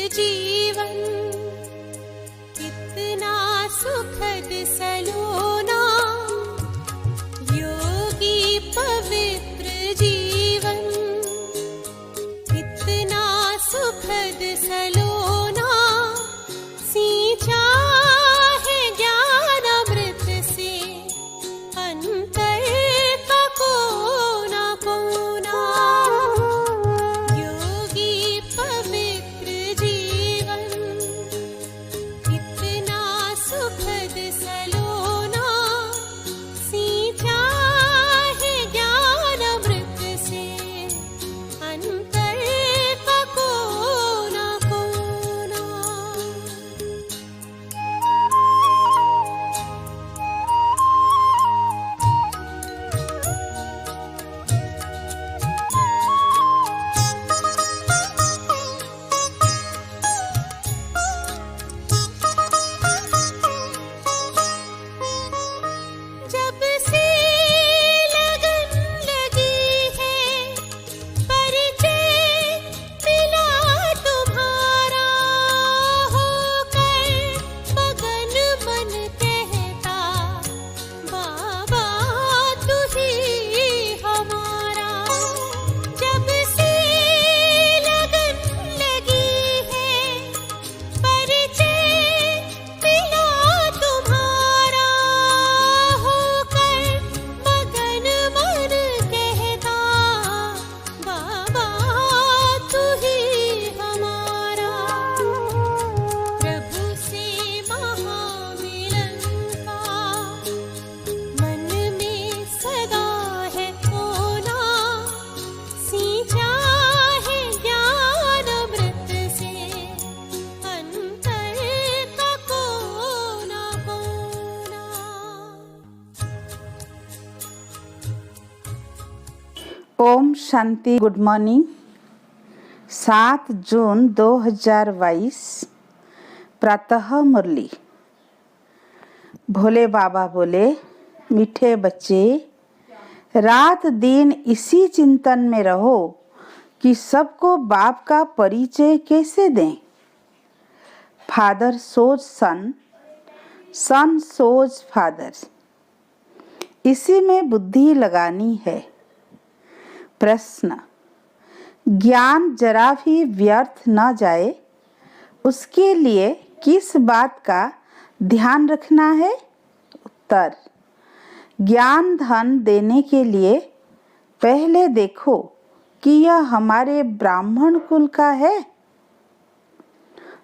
जीवन कितना सुखद सलोना, योगी पवित्र जीवन कितना सुखद सलोना, सींचा है ज्ञान अमृत से अंतर का कोना कोना। योगी पवित्र जीवन कितना सुखद सलोना, सींचा है ज्ञान अमृत से अंतर का कोना कोना। जब से लगन लगी है, परिचय मिला तुम्हारा, होकर मगन मन कहता बाबा तू ही हमारा। जब से लगन लगी है, परिचय मिला तुम्हारा, होकर मगन मन कहता बाबा तू ही हमारा। प्रभु से महामिलन का मन में सदा है होना, सींचा है ज्ञान अमृत से अंतर का कोना कोना। ओम शांति। Good morning. 7 जून 2022 प्रातः मुरली। भोले बाबा बोले, मीठे बच्चे, रात दिन इसी चिंतन में रहो कि सबको बाप का परिचय कैसे दें। फादर सोच सन, सन सोच फादर। इसी में बुद्धि लगानी है। प्रश्न, ज्ञान जरा भी व्यर्थ न जाए उसके लिए किस बात का ध्यान रखना है? उत्तर, ज्ञान धन देने के लिए पहले देखो कि यह हमारे ब्राह्मण कुल का है।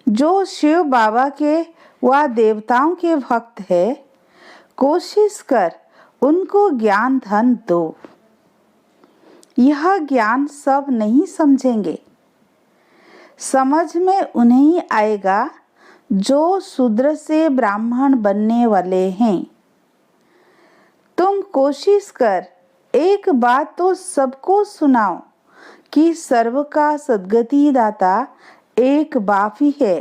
जो शिव बाबा के व देवताओं के भक्त है, कोशिश कर उनको ज्ञान धन दो। यह ज्ञान सब नहीं समझेंगे, समझ में उन्हें आएगा जो शूद्र से ब्राह्मण बनने वाले हैं। तुम कोशिश कर एक बात तो सबको सुनाओ कि सर्व का सद्गति दाता एक बाप ही है।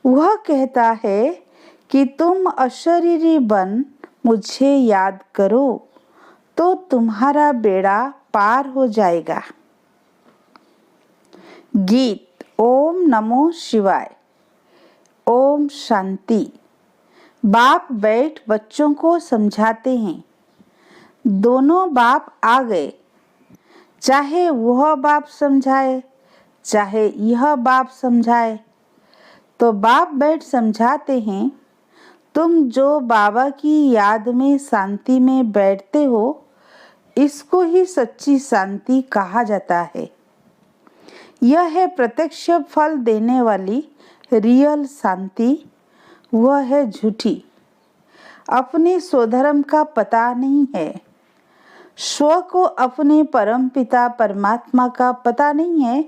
वह कहता है कि तुम अशरीरी बन मुझे याद करो तो तुम्हारा बेड़ा पार हो जाएगा। गीत। ओम नमो शिवाय। ओम शांति। बाप बैठ बच्चों को समझाते हैं। दोनों बाप आ गए, चाहे वह बाप समझाए चाहे यह बाप समझाए। तो बाप बैठ समझाते हैं, तुम जो बाबा की याद में शांति में बैठते हो, इसको ही सच्ची शांति कहा जाता है। यह है प्रत्यक्ष फल देने वाली रियल शांति, वह है झूठी। अपने स्वधर्म का पता नहीं है, स्व को अपने परम पिता परमात्मा का पता नहीं है,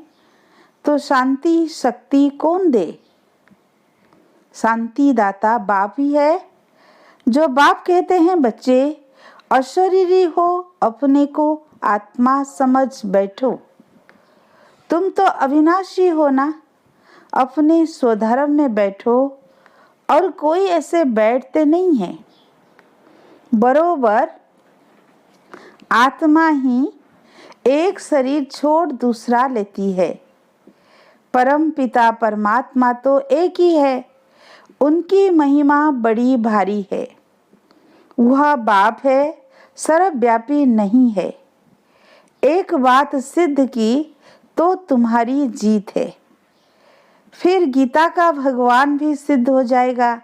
तो शांति शक्ति कौन दे? शांति दाता बाप ही है। जो बाप कहते हैं, बच्चे अशरीरी हो, अपने को आत्मा समझ बैठो। तुम तो अविनाशी हो ना, अपने स्वधर्म में बैठो। और कोई ऐसे बैठते नहीं है। बरोबर आत्मा ही एक शरीर छोड़ दूसरा लेती है। परम पिता परमात्मा तो एक ही है, उनकी महिमा बड़ी भारी है। वह बाप है, सर्वव्यापी नहीं है। एक बात सिद्ध की तो तुम्हारी जीत है। फिर गीता का भगवान भी सिद्ध हो जाएगा।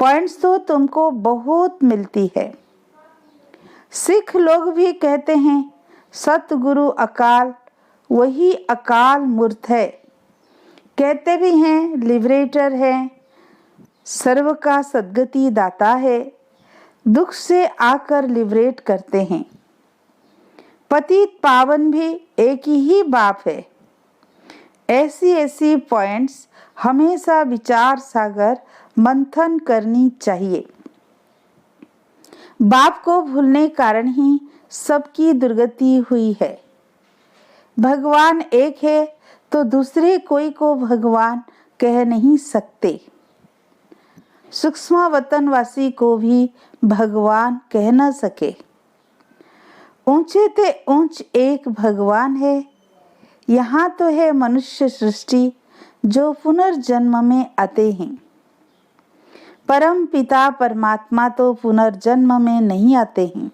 पॉइंट्स तो तुमको बहुत मिलती है। सिख लोग भी कहते हैं सतगुरु अकाल, वही अकाल मूर्त है। कहते भी हैं लिबरेटर है, सर्व का सद्गति दाता है, दुख से आकर लिबरेट करते हैं। पतित पावन भी एक ही बाप है। ऐसी पॉइंट्स हमेशा विचार सागर मंथन करनी चाहिए। बाप को भूलने कारण ही सबकी दुर्गति हुई है। भगवान एक है तो दूसरे कोई को भगवान कह नहीं सकते। सूक्ष्म वतनवासी को भी भगवान कह न सके। ऊंचे ते ऊंच एक भगवान है। यहाँ तो है मनुष्य सृष्टि जो पुनर्जन्म में आते हैं। परम पिता परमात्मा तो पुनर्जन्म में नहीं आते हैं।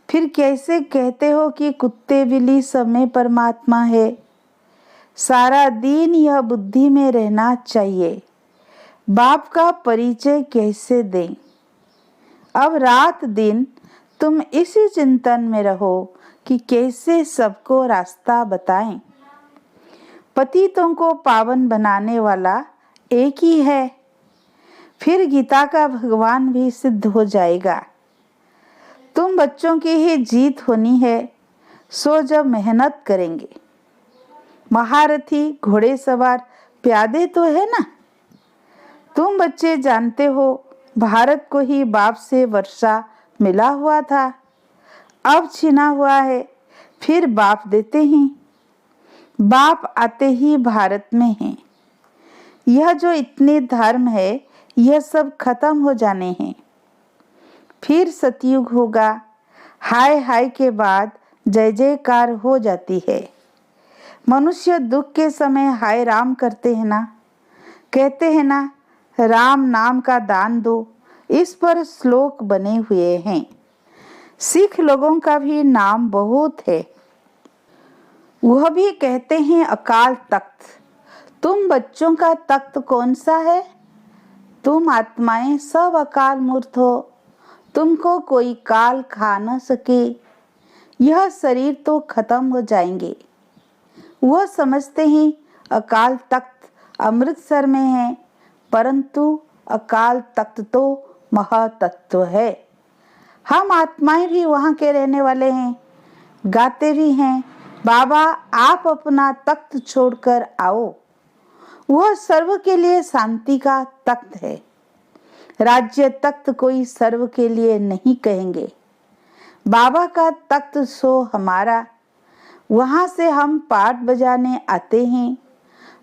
फिर कैसे कहते हो कि कुत्ते बिल्ली सब में परमात्मा है? सारा दिन यह बुद्धि में रहना चाहिए। बाप का परिचय कैसे दें? अब रात दिन तुम इसी चिंतन में रहो कि कैसे सबको रास्ता बताएं। पतितों को पावन बनाने वाला एक ही है। फिर गीता का भगवान भी सिद्ध हो जाएगा। तुम बच्चों की ही जीत होनी है, सो जब मेहनत करेंगे। महारथी घोड़े सवार प्यादे तो है ना। तुम बच्चे जानते हो भारत को ही बाप से वर्षा मिला हुआ था, अब छिना हुआ है, फिर बाप देते हैं। बाप आते ही भारत में हैं। यह जो इतने धर्म है यह सब खत्म हो जाने हैं। फिर सतयुग होगा। हाय हाय के बाद जय जयकार हो जाती है। मनुष्य दुख के समय हाय राम करते हैं ना, कहते हैं ना राम नाम का दान दो। इस पर श्लोक बने हुए हैं। सिख लोगों का भी नाम बहुत है। वह भी कहते हैं अकाल तख्त। तुम बच्चों का तख्त कौन सा है? तुम आत्माएं सब अकाल मूर्त हो। तुमको कोई काल खा न सके। यह शरीर तो खत्म हो जाएंगे। वह समझते हैं अकाल तख्त अमृतसर में है, परंतु अकाल तख्त तो महातत्व है। हम आत्माएं भी वहाँ के रहने वाले हैं। गाते भी हैं बाबा आप अपना तख्त छोड़कर आओ। वह सर्व के लिए शांति का तख्त है। राज्य तख्त कोई सर्व के लिए नहीं कहेंगे। बाबा का तख्त सो हमारा। वहां से हम पाठ बजाने आते हैं।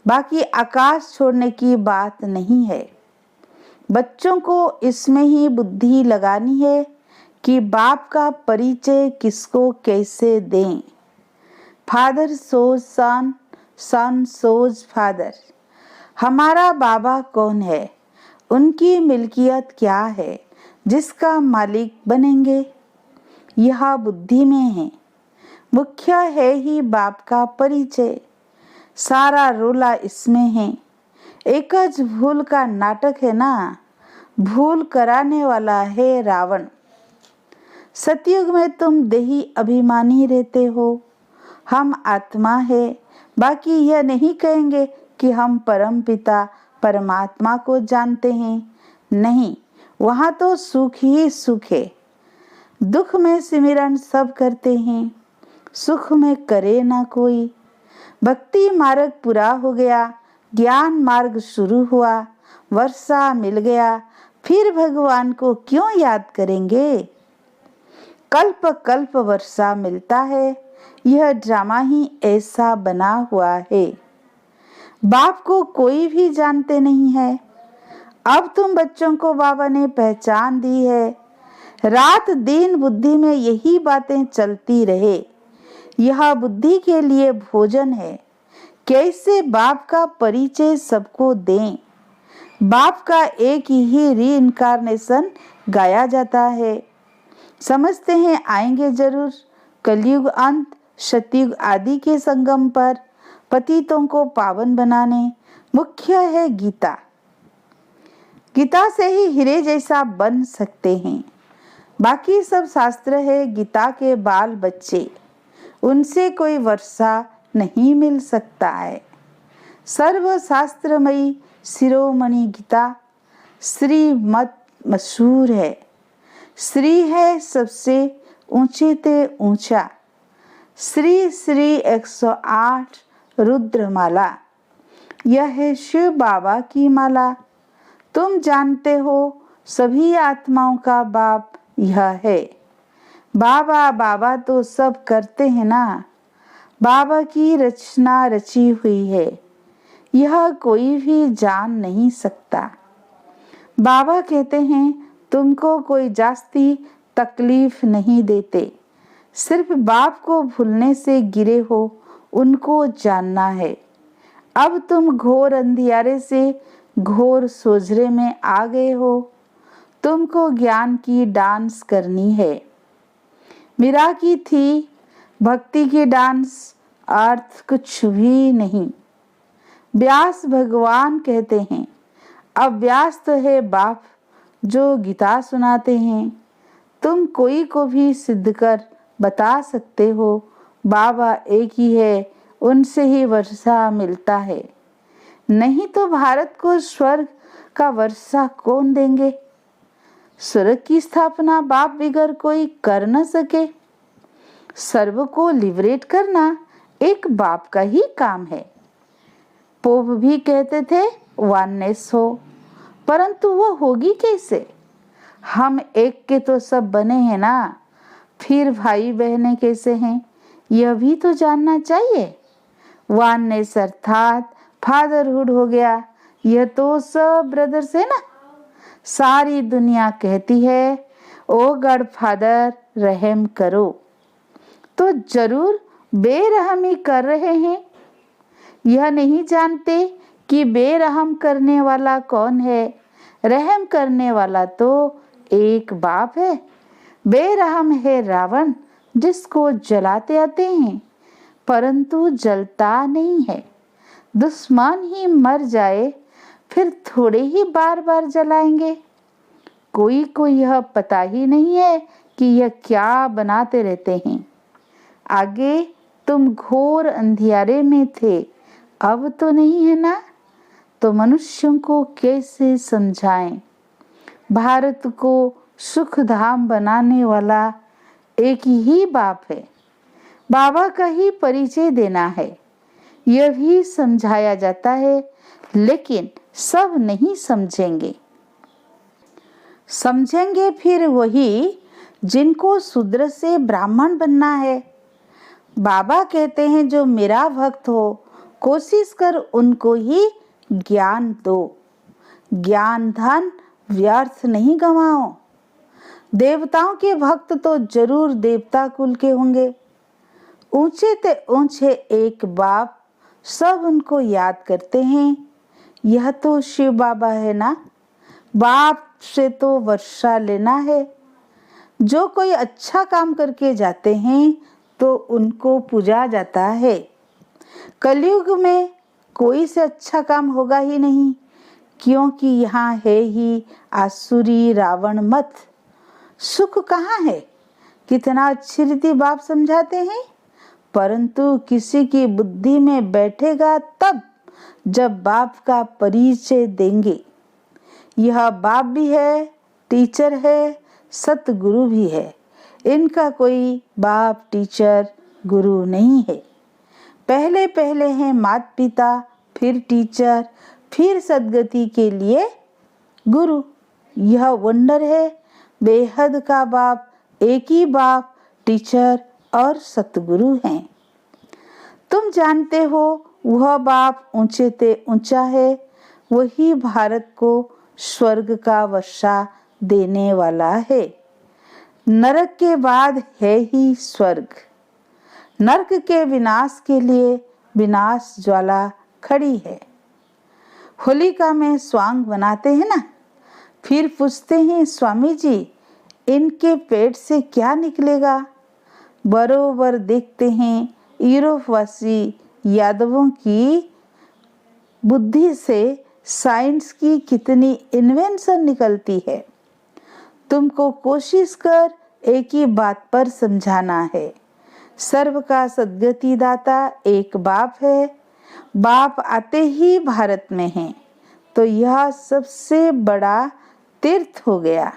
बाकी आकाश छोड़ने की बात नहीं है। बच्चों को इसमें ही बुद्धि लगानी है कि बाप का परिचय किसको कैसे दें। फादर सोज सन, सन सोज फादर। हमारा बाबा कौन है? उनकी मिल्कियत क्या है जिसका मालिक बनेंगे? यह बुद्धि में है। मुख्य है ही बाप का परिचय। सारा रोला इसमें है। एकज भूल का नाटक है ना। भूल कराने वाला है रावण। सतयुग में तुम देही अभिमानी रहते हो। हम आत्मा है। बाकी यह नहीं कहेंगे कि हम परम पिता परमात्मा को जानते हैं। नहीं, वहाँ तो सुख ही सुख है। दुख में सिमरन सब करते हैं, सुख में करे ना कोई। भक्ति मार्ग पूरा हो गया, ज्ञान मार्ग शुरू हुआ, वर्षा मिल गया, फिर भगवान को क्यों याद करेंगे? कल्प कल्प वर्षा मिलता है। यह ड्रामा ही ऐसा बना हुआ है। बाप को कोई भी जानते नहीं है। अब तुम बच्चों को बाबा ने पहचान दी है। रात दिन बुद्धि में यही बातें चलती रहे। यह बुद्धि के लिए भोजन है। कैसे बाप का परिचय सबको दें। बाप का एक ही रीइंकारनेशन गाया जाता है। समझते हैं आएंगे जरूर कलयुग अंत, सतयुग आदि के संगम पर पतितों को पावन बनाने मुख्य है गीता। गीता से ही हीरे जैसा बन सकते हैं। बाकी सब शास्त्र है गीता के बाल बच्चे, उनसे कोई वर्षा नहीं मिल सकता है। सर्वशास्त्रमयी शिरोमणि गीता श्रीमत मशहूर है। श्री है सबसे ऊंचे ते ऊंचा। श्री श्री 108 रुद्रमाला, यह है शिव बाबा की माला। तुम जानते हो सभी आत्माओं का बाप यह है। बाबा बाबा तो सब करते हैं ना, बाबा की रचना रची हुई है, यह कोई भी जान नहीं सकता। बाबा कहते हैं तुमको कोई जास्ती तकलीफ नहीं देते, सिर्फ बाप को भूलने से गिरे हो उनको जानना है। अब तुम घोर अंधियारे से घोर सोजरे में आ गए हो, तुमको ज्ञान की डांस करनी है। मीरा की थी भक्ति की डांस, अर्थ कुछ भी नहीं। व्यास भगवान कहते हैं, अब व्यास तो है बाप जो गीता सुनाते हैं। तुम कोई को भी सिद्ध कर बता सकते हो बाबा एक ही है, उनसे ही वर्षा मिलता है। नहीं तो भारत को स्वर्ग का वर्षा कौन देंगे। स्वर्ग की स्थापना बाप बिगर कोई कर न सके। सर्व को लिबरेट करना एक बाप का ही काम है। पोप भी कहते थे वननेस हो, परंतु वो होगी कैसे। हम एक के तो सब बने हैं ना, फिर भाई बहनें कैसे हैं यह भी तो जानना चाहिए। वननेस अर्थात फादरहुड हो गया, यह तो सब ब्रदर्स है ना। सारी दुनिया कहती है ओ गॉड फादर रहम करो, तो जरूर बेरहमी कर रहे हैं। यह नहीं जानते कि बेरहम करने वाला कौन है। रहम करने वाला तो एक बाप है। बेरहम है रावण जिसको जलाते आते हैं परंतु जलता नहीं है। दुश्मन ही मर जाए फिर थोड़े ही बार बार जलाएंगे। कोई को यह पता ही नहीं है कि यह क्या बनाते रहते हैं। आगे तुम घोर अंधियारे में थे, अब तो नहीं है ना, तो मनुष्यों को कैसे समझाएं। भारत को सुख धाम बनाने वाला एक ही बाप है। बाबा का ही परिचय देना है, यह भी समझाया जाता है, लेकिन सब नहीं समझेंगे। समझेंगे फिर वही जिनको शूद्र से ब्राह्मण बनना है। बाबा कहते हैं जो मेरा भक्त हो कोशिश कर उनको ही ज्ञान दो। ज्ञान धन व्यर्थ नहीं गवाओ। देवताओं के भक्त तो जरूर देवता कुल के होंगे। ऊंचे ते ऊंचे एक बाप, सब उनको याद करते हैं। यह तो शिव बाबा है ना। बाप से तो वर्षा लेना है। जो कोई अच्छा काम करके जाते हैं तो उनको पूजा जाता है। कलयुग में कोई से अच्छा काम होगा ही नहीं, क्योंकि यहाँ है ही आसुरी रावण मत। सुख कहाँ है। कितना अच्छी रीति बाप समझाते हैं, परंतु किसी की बुद्धि में बैठेगा तब जब बाप का परिचय देंगे। यह बाप भी है, टीचर है, सतगुरु भी है। इनका कोई बाप टीचर गुरु नहीं है। पहले पहले हैं माता पिता, फिर टीचर, फिर सदगति के लिए गुरु। यह वंडर है। बेहद का बाप एक ही बाप टीचर और सतगुरु हैं। तुम जानते हो वह बाप ऊंचे ते ऊंचा है, वही भारत को स्वर्ग का वर्षा देने वाला है। नरक के बाद है ही स्वर्ग। नरक के विनाश के लिए विनाश ज्वाला खड़ी है। होलिका में स्वांग बनाते हैं ना, फिर पूछते हैं स्वामी जी इनके पेट से क्या निकलेगा। बरोबर देखते हैं यूरोपवासी यादवों की बुद्धि से साइंस की कितनी इन्वेंशन निकलती है। तुमको कोशिश कर एक ही बात पर समझाना है, सर्व का सद्गति दाता एक बाप है। बाप आते ही भारत में हैं, तो यह सबसे बड़ा तीर्थ हो गया।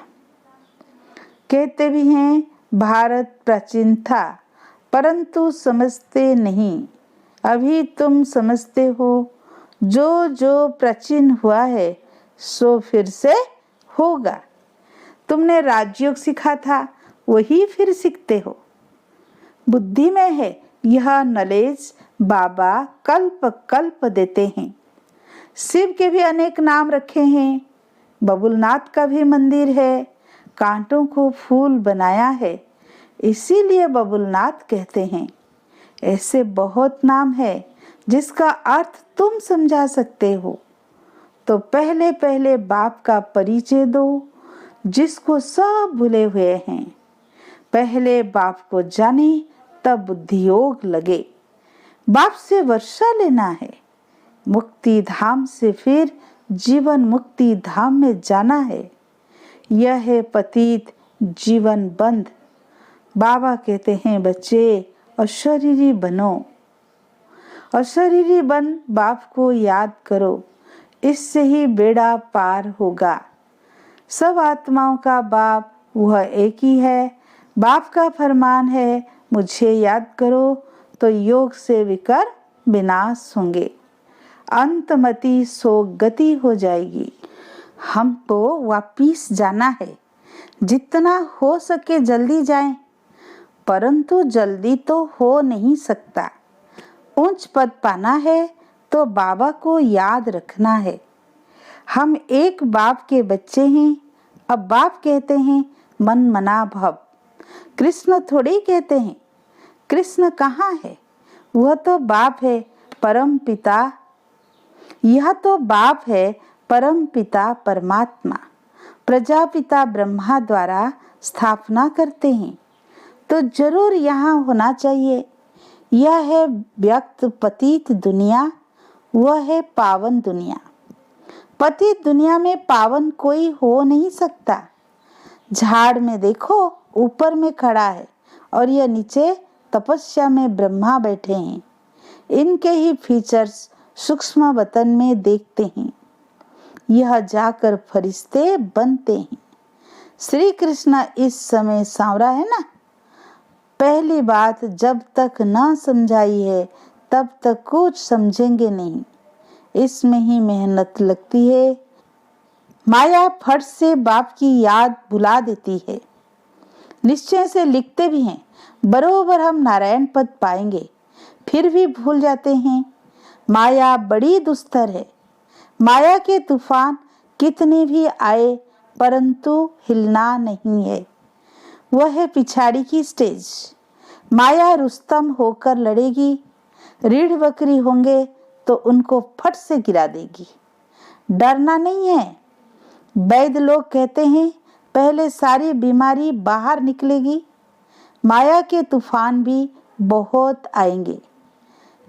कहते भी हैं भारत प्राचीन था, परंतु समझते नहीं। अभी तुम समझते हो, जो जो प्राचीन हुआ है सो फिर से होगा। तुमने राजयोग सीखा था, वही फिर सीखते हो। बुद्धि में है यह नॉलेज बाबा कल्प कल्प देते हैं। शिव के भी अनेक नाम रखे हैं, बबुलनाथ का भी मंदिर है, कांटों को फूल बनाया है, इसीलिए बबुलनाथ कहते हैं। ऐसे बहुत नाम है जिसका अर्थ तुम समझा सकते हो। तो पहले पहले बाप का परिचय दो, जिसको सब भूले हुए हैं। पहले बाप को जाने, तब बुद्धि योग लगे। बाप से वर्षा लेना है, मुक्ति धाम से फिर जीवन मुक्ति धाम में जाना है। यह है पतित जीवन बंध। बाबा कहते हैं बच्चे अशरीरी बनो, अशरीरी बन बाप को याद करो, इससे ही बेड़ा पार होगा। सब आत्माओं का बाप वह एक ही है। बाप का फरमान है मुझे याद करो तो योग से विकर विनाश होंगे, अंतमति सो गति हो जाएगी। हमको वापिस जाना है, जितना हो सके जल्दी जाएं, परंतु जल्दी तो हो नहीं सकता। उच्च पद पाना है तो बाबा को याद रखना है। हम एक बाप के बच्चे हैं। अब बाप कहते हैं मन मना भव। कृष्ण थोड़ी कहते हैं। कृष्ण कहाँ है? वह तो बाप है परम पिता। यह तो बाप है परम पिता परमात्मा, प्रजापिता ब्रह्मा द्वारा स्थापना करते हैं, तो जरूर यहाँ होना चाहिए। यह है व्यक्त पतित दुनिया, वह है पावन दुनिया। पतित दुनिया में पावन कोई हो नहीं सकता। झाड़ में देखो, ऊपर में खड़ा है और यह नीचे तपस्या में ब्रह्मा बैठे हैं। इनके ही फीचर्स सूक्ष्म वतन में देखते हैं। यह जाकर फरिश्ते बनते हैं। श्री कृष्ण इस समय सांवरा है ना। पहली बात जब तक ना समझाई है तब तक कुछ समझेंगे नहीं। इसमें ही मेहनत लगती है। माया फट से बाप की याद भुला देती है। निश्चय से लिखते भी हैं बरोबर हम नारायण पद पाएंगे, फिर भी भूल जाते हैं। माया बड़ी दुस्तर है। माया के तूफान कितने भी आए परंतु हिलना नहीं है। वह है पिछाड़ी की स्टेज। माया रुस्तम होकर लड़ेगी। रीढ़ बकरी होंगे तो उनको फट से गिरा देगी। डरना नहीं है। वैद्य लोग कहते हैं पहले सारी बीमारी बाहर निकलेगी। माया के तूफान भी बहुत आएंगे।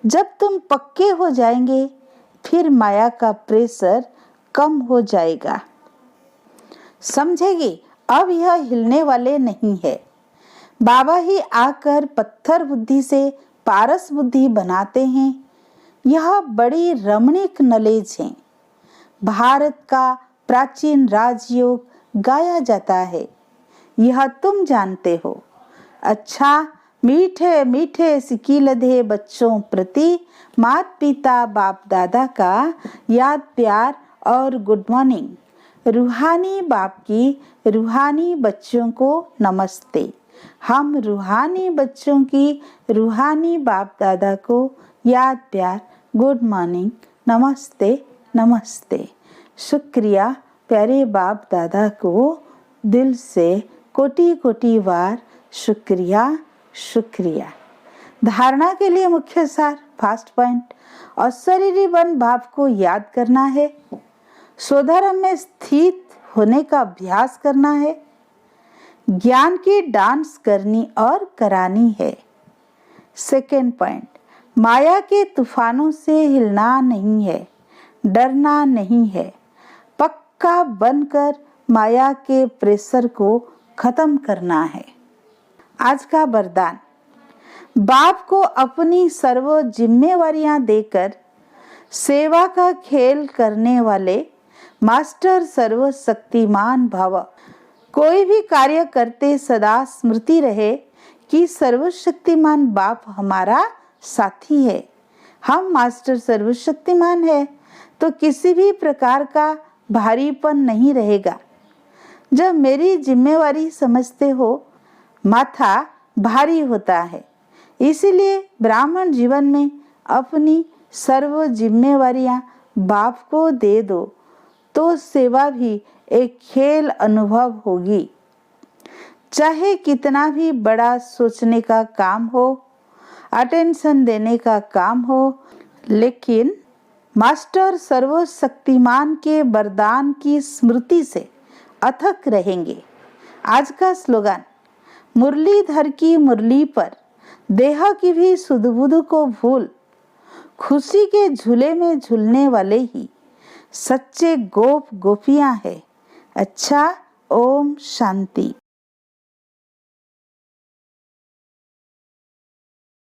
जब तुम पक्के हो जाएंगे फिर माया का प्रेशर कम हो जाएगा। समझेगी अब यह हिलने वाले नहीं है। बाबा ही आकर पत्थर बुद्धि से पारस बुद्धि बनाते हैं। यह बड़ी रमणीक नॉलेज है। भारत का प्राचीन राजयोग गाया जाता है, यह तुम जानते हो। अच्छा, मीठे मीठे सिकीलधे बच्चों प्रति माता पिता बाप दादा का याद प्यार और गुड मॉर्निंग। रूहानी बाप की रूहानी बच्चों को नमस्ते। हम रूहानी बच्चों की रूहानी बाप दादा को याद प्यार गुड मॉर्निंग नमस्ते नमस्ते। शुक्रिया प्यारे बाप दादा को दिल से कोटि कोटि बार शुक्रिया शुक्रिया। धारणा के लिए मुख्य सार, फास्ट पॉइंट, और शरीरी वन भाव को याद करना है। स्वधर्म में स्थित होने का अभ्यास करना है। ज्ञान की डांस करनी और करानी है। सेकेंड पॉइंट, माया के तूफानों से हिलना नहीं है, डरना नहीं है, पक्का बनकर माया के प्रेशर को खत्म करना है। आज का वरदान, बाप को अपनी सर्व जिम्मेवारियां देकर सेवा का खेल करने वाले मास्टर सर्वशक्तिमान भव। कोई भी कार्य करते सदा स्मृति रहे कि सर्वशक्तिमान बाप हमारा साथी है। हम मास्टर सर्वशक्तिमान है तो किसी भी प्रकार का भारीपन नहीं रहेगा। जब मेरी जिम्मेवारी समझते हो, माथा भारी होता है। इसीलिए ब्राह्मण जीवन में अपनी सर्व जिम्मेवारियां बाप को दे दो तो सेवा भी एक खेल अनुभव होगी। चाहे कितना भी बड़ा सोचने का काम हो, अटेंशन देने का काम हो, लेकिन मास्टर सर्वशक्तिमान के वरदान की स्मृति से अथक रहेंगे। आज का स्लोगन, मुरलीधर की मुरली पर देह की भी सुध बुध को भूल, खुशी के झूले में झूलने वाले ही सच्चे गोप गोपियां हैं। अच्छा, ओम शांति।